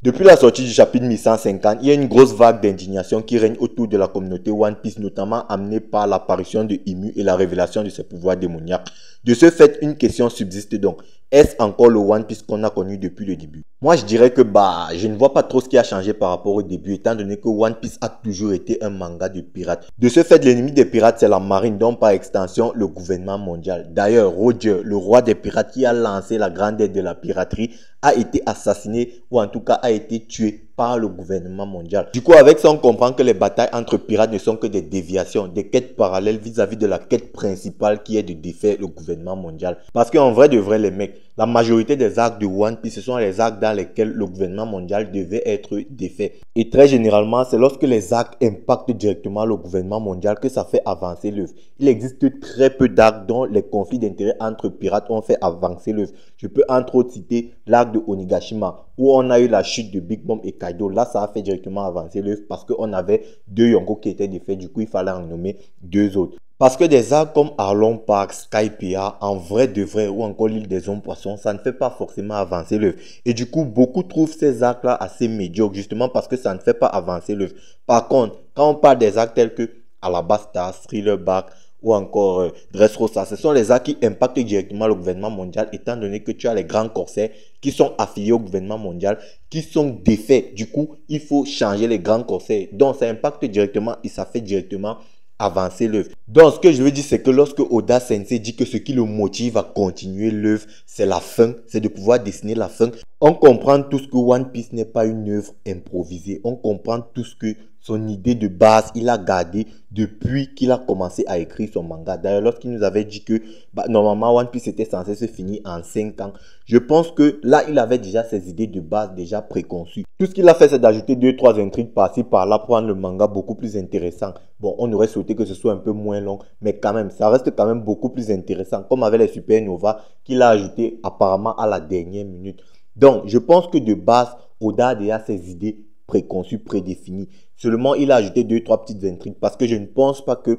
Depuis la sortie du chapitre 1150, il y a une grosse vague d'indignation qui règne autour de la communauté One Piece, notamment amenée par l'apparition de Imu et la révélation de ses pouvoirs démoniaques. De ce fait, une question subsiste donc. Est-ce encore le One Piece qu'on a connu depuis le début? Moi, je dirais que je ne vois pas trop ce qui a changé par rapport au début, étant donné que One Piece a toujours été un manga de pirates. De ce fait, l'ennemi des pirates, c'est la marine, donc par extension, le gouvernement mondial. D'ailleurs, Roger, le roi des pirates qui a lancé la grande aide de la piraterie, a été assassiné ou en tout cas a été tué par le gouvernement mondial. Du coup, avec ça, on comprend que les batailles entre pirates ne sont que des déviations, des quêtes parallèles vis-à-vis de la quête principale qui est de défaire le gouvernement mondial. Parce qu'en vrai de vrai, les mecs, la majorité des arcs de One Piece, ce sont les arcs dans lesquels le gouvernement mondial devait être défait. Et très généralement, c'est lorsque les arcs impactent directement le gouvernement mondial que ça fait avancer l'œuvre. Il existe très peu d'arcs dont les conflits d'intérêts entre pirates ont fait avancer l'œuvre. Je peux entre autres citer l'arc de Onigashima, où on a eu la chute de Big Mom et Kaido. Là, ça a fait directement avancer l'œuvre parce qu'on avait deux Yonko qui étaient défaits. Du coup, il fallait en nommer deux autres. Parce que des arcs comme Arlong Park, Skypiea, en vrai de vrai, ou encore l'île des hommes poissons, ça ne fait pas forcément avancer l'œuvre. Et du coup, beaucoup trouvent ces arcs-là assez médiocres, justement parce que ça ne fait pas avancer l'œuvre. Par contre, quand on parle des arcs tels que Alabasta, Thriller Bark, ou encore Dressrosa, ce sont les arcs qui impactent directement le gouvernement mondial, étant donné que tu as les grands corsaires qui sont affiliés au gouvernement mondial, qui sont défaits. Du coup, il faut changer les grands corsaires. Donc, ça impacte directement et ça fait directement avancer l'œuvre. Donc, ce que je veux dire, c'est que lorsque Oda Sensei dit que ce qui le motive à continuer l'œuvre, c'est la fin, c'est de pouvoir dessiner la fin, on comprend tous que One Piece n'est pas une œuvre improvisée. On comprend tous que son idée de base, il a gardé depuis qu'il a commencé à écrire son manga. D'ailleurs, lorsqu'il nous avait dit que normalement One Piece était censé se finir en 5 ans, je pense que là, il avait déjà ses idées de base déjà préconçues. Tout ce qu'il a fait, c'est d'ajouter 2-3 intrigues par-ci, par-là pour rendre le manga beaucoup plus intéressant. Bon, on aurait souhaité que ce soit un peu moins long, mais quand même, ça reste quand même beaucoup plus intéressant, comme avec les Supernova qu'il a ajouté apparemment à la dernière minute. Donc, je pense que de base, Oda a déjà ses idées préconçues, prédéfinies. Seulement, il a ajouté 2-3 petites intrigues parce que je ne pense pas que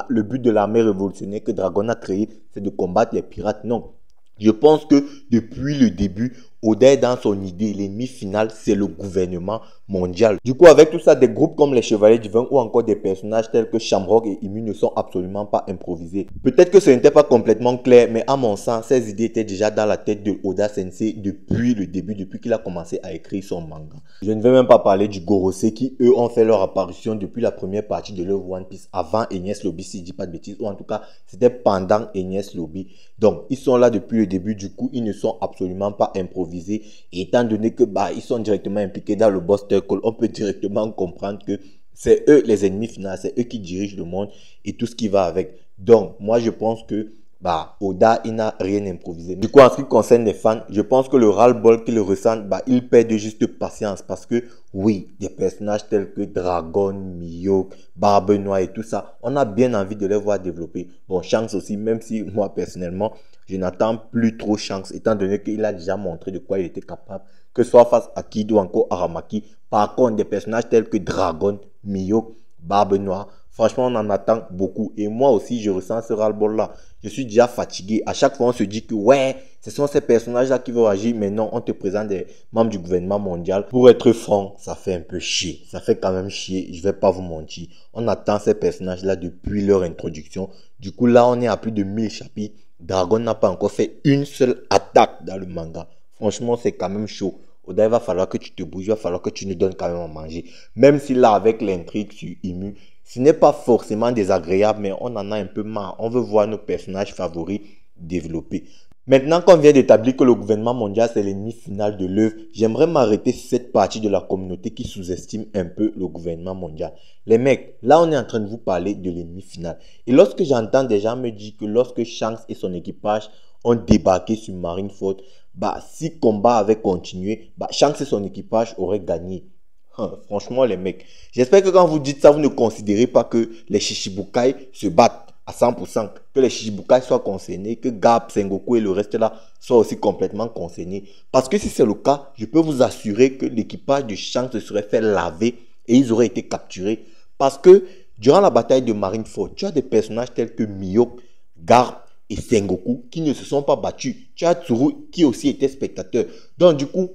le but de l'armée révolutionnaire que Dragon a créé, c'est de combattre les pirates. Non. Je pense que depuis le début, Oda est dans son idée. L'ennemi final, c'est le gouvernement mondial. Du coup, avec tout ça, des groupes comme les Chevaliers du Vin ou encore des personnages tels que Shamrock et Imu ne sont absolument pas improvisés. Peut-être que ce n'était pas complètement clair, mais à mon sens, ces idées étaient déjà dans la tête de Oda Sensei depuis le début, depuis qu'il a commencé à écrire son manga. Je ne vais même pas parler du Gorosei qui, eux, ont fait leur apparition depuis la première partie de leur One Piece, avant Enies Lobby, si je ne dis pas de bêtises, ou en tout cas, c'était pendant Enies Lobby. Donc, ils sont là depuis le début, du coup, ils ne sont absolument pas improvisés. Et étant donné que ils sont directement impliqués dans le Buster Call, on peut directement comprendre que c'est eux les ennemis finaux, c'est eux qui dirigent le monde et tout ce qui va avec. Donc, moi, je pense que Oda, il n'a rien improvisé. Du coup, en ce qui concerne les fans, je pense que le ras-le-bol qu'ils ressentent, ils perdent juste patience parce que, oui, des personnages tels que Dragon, Mihawk, Barbe Noire et tout ça, on a bien envie de les voir développer. Bon, Shanks aussi, même si moi, personnellement, je n'attends plus trop Shanks, étant donné qu'il a déjà montré de quoi il était capable, que ce soit face à Kid ou encore Aramaki. Par contre, des personnages tels que Dragon, Mihawk, Barbe Noire, franchement, on en attend beaucoup. Et moi aussi, je ressens ce ras-le-bol-là. Je suis déjà fatigué. À chaque fois, on se dit que, ouais, ce sont ces personnages-là qui vont agir. Mais non, on te présente des membres du gouvernement mondial. Pour être franc, ça fait un peu chier. Ça fait quand même chier. Je vais pas vous mentir. On attend ces personnages-là depuis leur introduction. Du coup, là, on est à plus de 1000 chapitres. Dragon n'a pas encore fait une seule attaque dans le manga. Franchement, c'est quand même chaud. Oda, il va falloir que tu te bouges, il va falloir que tu nous donnes quand même à manger. Même si là, avec l'intrigue sur Imu, ce n'est pas forcément désagréable, mais on en a un peu marre. On veut voir nos personnages favoris développer. Maintenant qu'on vient d'établir que le gouvernement mondial c'est l'ennemi final de l'œuvre, j'aimerais m'arrêter sur cette partie de la communauté qui sous-estime un peu le gouvernement mondial. Les mecs, là on est en train de vous parler de l'ennemi final. Et lorsque j'entends des gens me dire que lorsque Shanks et son équipage ont débarqué sur Marineford, si le combat avait continué, Shanks et son équipage auraient gagné. Franchement les mecs, j'espère que quand vous dites ça, vous ne considérez pas que les Shichibukai se battent à 100%, que les Shichibukai soient concernés, que Garp, Sengoku et le reste là soient aussi complètement concernés. Parce que si c'est le cas, je peux vous assurer que l'équipage de Shanks se serait fait laver et ils auraient été capturés. Parce que durant la bataille de Marineford, tu as des personnages tels que Mihawk, Garp et Sengoku qui ne se sont pas battus. Tu as Tsuru qui aussi était spectateur. Donc du coup,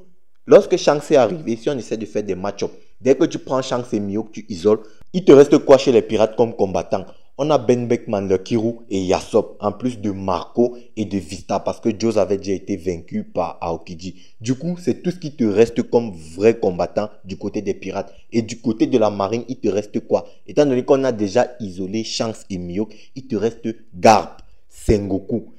Lorsque Shanks est arrivé, si on essaie de faire des match-up, dès que tu prends Shanks et Mio, que tu isoles, il te reste quoi chez les pirates comme combattants? On a Ben Beckman, le Kiru et Yasop, en plus de Marco et de Vista, parce que Joe avait déjà été vaincu par Aokiji. Du coup, c'est tout ce qui te reste comme vrai combattant du côté des pirates. Et du côté de la marine, il te reste quoi? Étant donné qu'on a déjà isolé Shanks et Mio, il te reste Garp, Sengoku,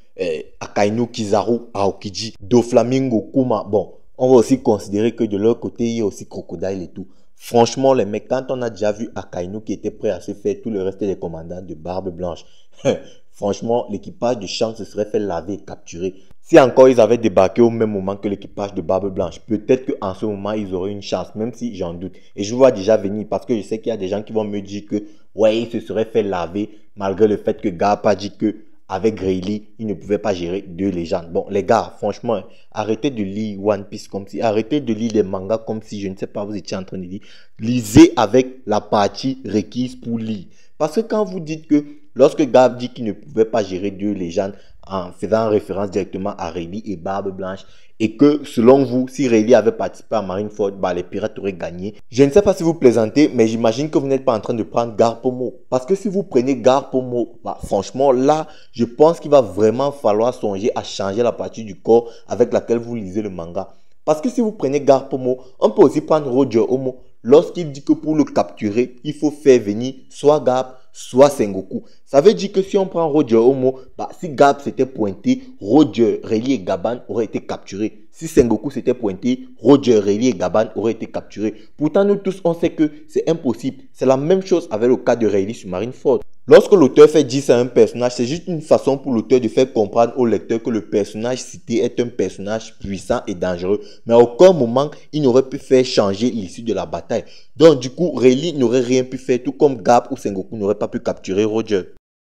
Akainu, Kizaru, Aokiji, Doflamingo, Kuma. Bon, on va aussi considérer que de leur côté, il y a aussi Crocodile et tout. Franchement, les mecs, quand on a déjà vu Akainu qui était prêt à se faire tout le reste des commandants de Barbe Blanche, franchement, l'équipage de Shanks se serait fait laver et capturer. Si encore ils avaient débarqué au même moment que l'équipage de Barbe Blanche, peut-être qu'en ce moment, ils auraient une chance, même si j'en doute. Et je vois déjà venir parce que je sais qu'il y a des gens qui vont me dire que, ouais, ils se seraient fait laver malgré le fait que Garp a dit que avec Rayleigh, il ne pouvait pas gérer deux légendes. Bon, les gars, franchement, arrêtez de lire One Piece comme si, arrêtez de lire les mangas comme si, je ne sais pas, vous étiez en train de lire. Lisez avec la partie requise pour lire. Parce que quand vous dites que, lorsque Garp dit qu'il ne pouvait pas gérer deux légendes en faisant référence directement à Rayleigh et Barbe Blanche, et que selon vous, si Rayleigh avait participé à Marineford, bah, les pirates auraient gagné. Je ne sais pas si vous plaisantez, mais j'imagine que vous n'êtes pas en train de prendre Garp au mot. Parce que si vous prenez Garp au mot, bah, franchement, là, je pense qu'il va vraiment falloir songer à changer la partie du corps avec laquelle vous lisez le manga. Parce que si vous prenez Garp au mot, on peut aussi prendre Roger au mot. Lorsqu'il dit que pour le capturer, il faut faire venir soit Garp, soit Sengoku. Ça veut dire que si on prend Roger au mot, bah, si Garp s'était pointé, Roger, Rayleigh et Gaban auraient été capturés. Si Sengoku s'était pointé, Roger, Rayleigh et Gaban auraient été capturés. Pourtant, nous tous, on sait que c'est impossible. C'est la même chose avec le cas de Rayleigh sur Marineford. Lorsque l'auteur fait dire ça à un personnage, c'est juste une façon pour l'auteur de faire comprendre au lecteur que le personnage cité est un personnage puissant et dangereux. Mais à aucun moment, il n'aurait pu faire changer l'issue de la bataille. Donc du coup, Rayleigh n'aurait rien pu faire, tout comme Garp ou Sengoku n'aurait pas pu capturer Roger.